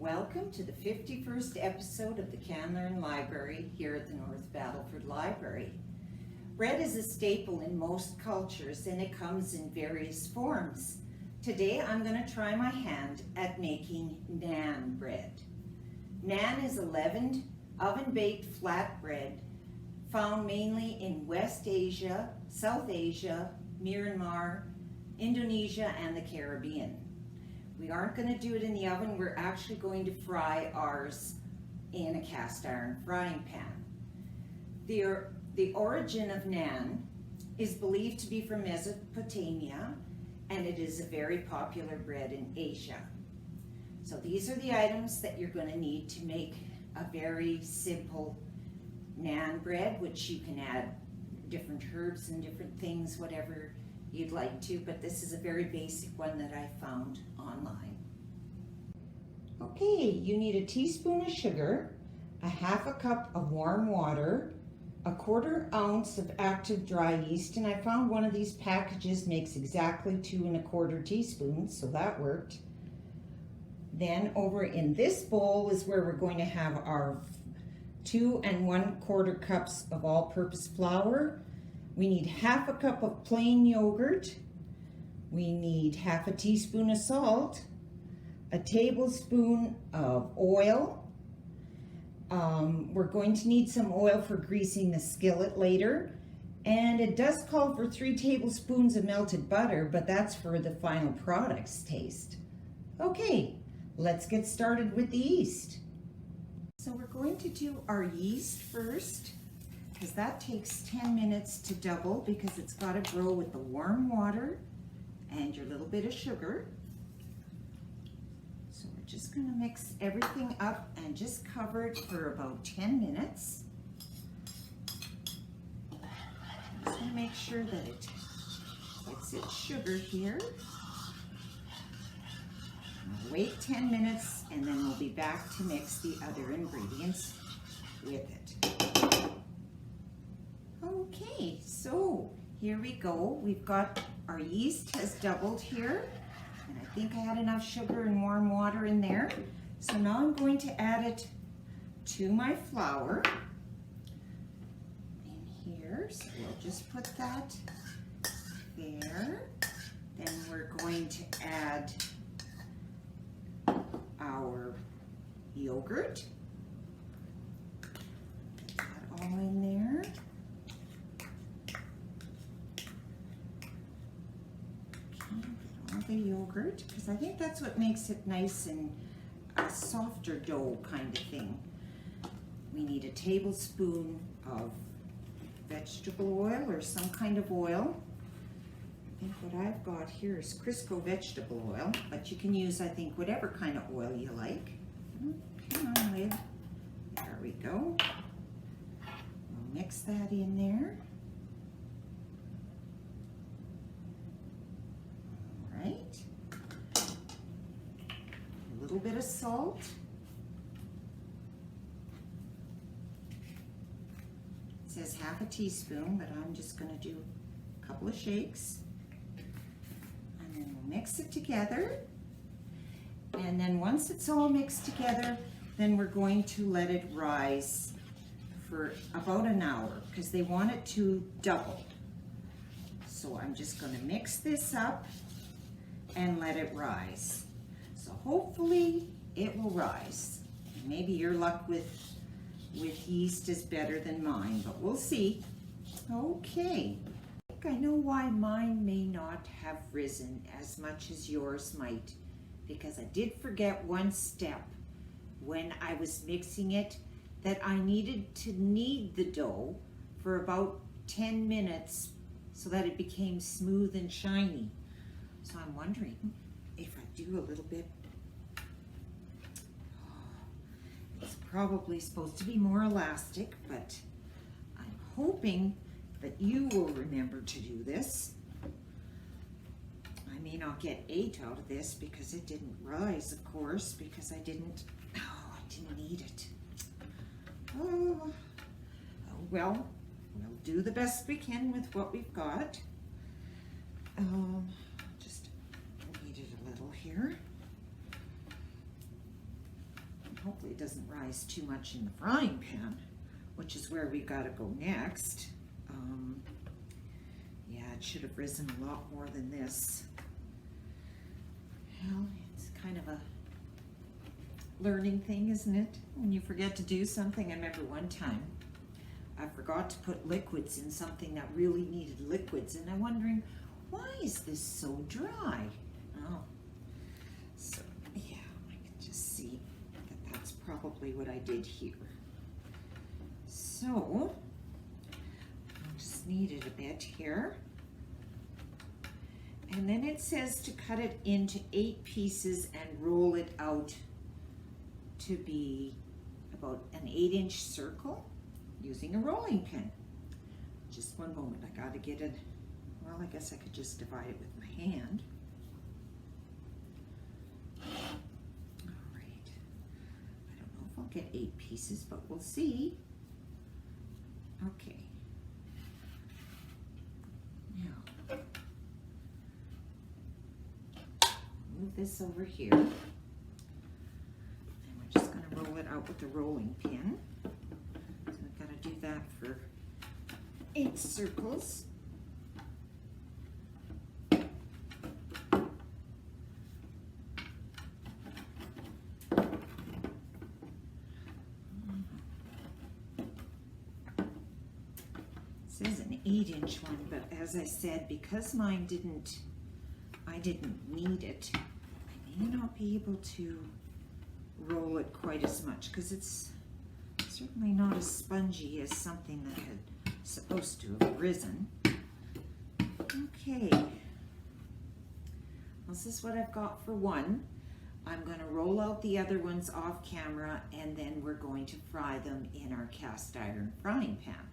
Welcome to the 51st episode of the Can Learn Library here at the North Battleford Library. Bread is a staple in most cultures and it comes in various forms. Today I'm going to try my hand at making naan bread. Naan is a leavened, oven-baked flat bread found mainly in West Asia, South Asia, Myanmar, Indonesia, and the Caribbean. We aren't going to do it in the oven, we're actually going to fry ours in a cast iron frying pan. The origin of naan is believed to be from Mesopotamia, and it is a very popular bread in Asia. So these are the items that you're going to need to make a very simple naan bread, which you can add different herbs and different things, whatever you'd like to, but this is a very basic one that I found online. Okay, you need a teaspoon of sugar, a half a cup of warm water, a 1/4 ounce of active dry yeast, and I found one of these packages makes exactly 2 1/4 teaspoons, so that worked. Then over in this bowl is where we're going to have our 2 1/4 cups of all-purpose flour. We need half a cup of plain yogurt. We need half a teaspoon of salt, a tablespoon of oil. We're going to need some oil for greasing the skillet later. And it does call for 3 tablespoons of melted butter, but that's for the final product's taste. Okay, let's get started with the yeast. So we're going to do our yeast first, because that takes 10 minutes to double because it's got to grow with the warm water and your little bit of sugar. So we're just going to mix everything up and just cover it for about 10 minutes. Just going to make sure that it gets its sugar here. I'll wait 10 minutes and then we'll be back to mix the other ingredients with it. Okay, so here we go. We've got our yeast has doubled here, and I think I had enough sugar and warm water in there. So now I'm going to add it to my flour in here. So we'll just put that there. Then we're going to add our yogurt. Put that all in there. The yogurt, because I think that's what makes it nice and a softer dough kind of thing. We need a tablespoon of vegetable oil or some kind of oil. I think what I've got here is Crisco vegetable oil, but you can use, I think, whatever kind of oil you like. Come on, lid. There we go. We'll mix that in there. A little bit of salt. It says half a teaspoon, but I'm just going to do a couple of shakes. And then we'll mix it together. And then once it's all mixed together, then we're going to let it rise for about an hour because they want it to double. So I'm just going to mix this up and let it rise. So hopefully it will rise. Maybe your luck with yeast is better than mine, but we'll see. Okay, I think I know why mine may not have risen as much as yours might, because I did forget one step when I was mixing it, that I needed to knead the dough for about 10 minutes so that it became smooth and shiny. So I'm wondering if I do a little bit. It's probably supposed to be more elastic, but I'm hoping that you will remember to do this. I may not get 8 out of this because it didn't rise, of course, because I didn't need it. Oh, well, we'll do the best we can with what we've got. Just knead it a little here. doesn't rise too much in the frying pan, which is where we gotta go next. Yeah, it should have risen a lot more than this. Well, it's kind of a learning thing, isn't it? When you forget to do something. I remember one time I forgot to put liquids in something that really needed liquids, and I'm wondering, why is this so dry? Oh, so yeah, I can just see that that's probably what I did here. So I just knead it a bit here. And then it says to cut it into 8 pieces and roll it out to be about an 8-inch circle using a rolling pin. Just one moment, I gotta get it. Well, I guess I could just divide it with my hand. All right. I don't know if I'll get 8 pieces, but we'll see. Okay. Now, move this over here. And we're just going to roll it out with the rolling pin. So I've got to do that for 8 circles. It says an 8-inch one, but as I said, because mine I didn't knead it, I may not be able to roll it quite as much because it's certainly not as spongy as something that had supposed to have risen. Okay, well, this is what I've got for one. I'm going to roll out the other ones off camera, and then we're going to fry them in our cast iron frying pan.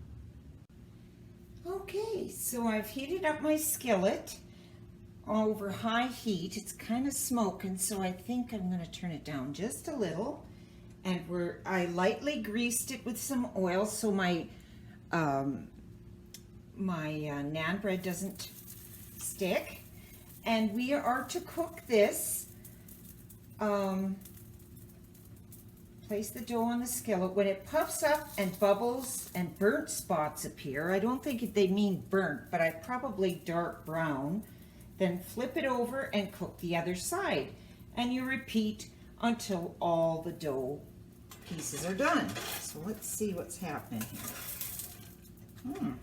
Okay, so I've heated up my skillet over high heat. It's kind of smoking, so I think I'm going to turn it down just a little. And I lightly greased it with some oil so my naan bread doesn't stick. And we are to cook this. Place the dough on the skillet. When it puffs up and bubbles and burnt spots appear, I don't think they mean burnt, but I probably dark brown, then flip it over and cook the other side. And you repeat until all the dough pieces are done. So let's see what's happening here.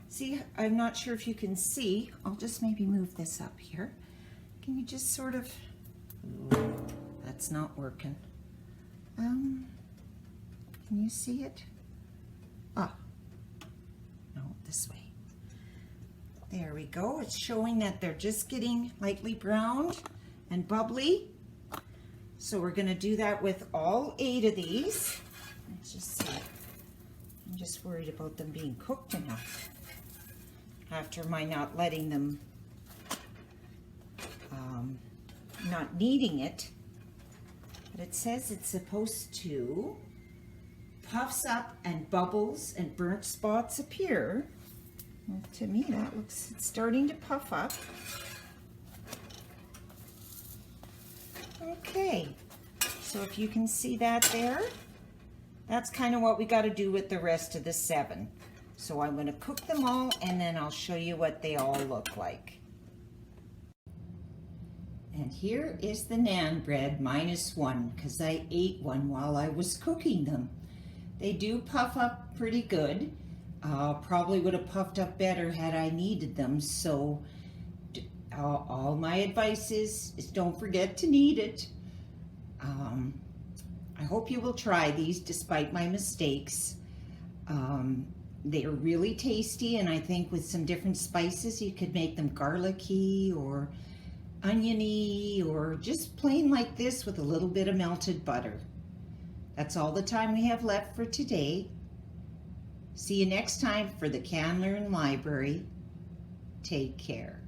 See, I'm not sure if you can see. I'll just maybe move this up here. Can you just sort of, that's not working. Can you see it? Ah, no, this way. There we go. It's showing that they're just getting lightly browned and bubbly. So we're going to do that with all 8 of these. Let's just see. I'm just worried about them being cooked enough after my not letting them, not kneading it. But it says it's supposed to puffs up and bubbles and burnt spots appear. Well, to me that looks, it's starting to puff up. Okay, so if you can see that there, that's kind of what we got to do with the rest of the 7. So I'm going to cook them all and then I'll show you what they all look like. And here is the naan bread -1 because I ate one while I was cooking them. They do puff up pretty good. Probably would have puffed up better had I kneaded them. So all my advice is don't forget to knead it. I hope you will try these despite my mistakes. They are really tasty, and I think with some different spices you could make them garlicky or oniony or just plain like this with a little bit of melted butter. That's all the time we have left for today. See you next time for the Can Learn Library. Take care.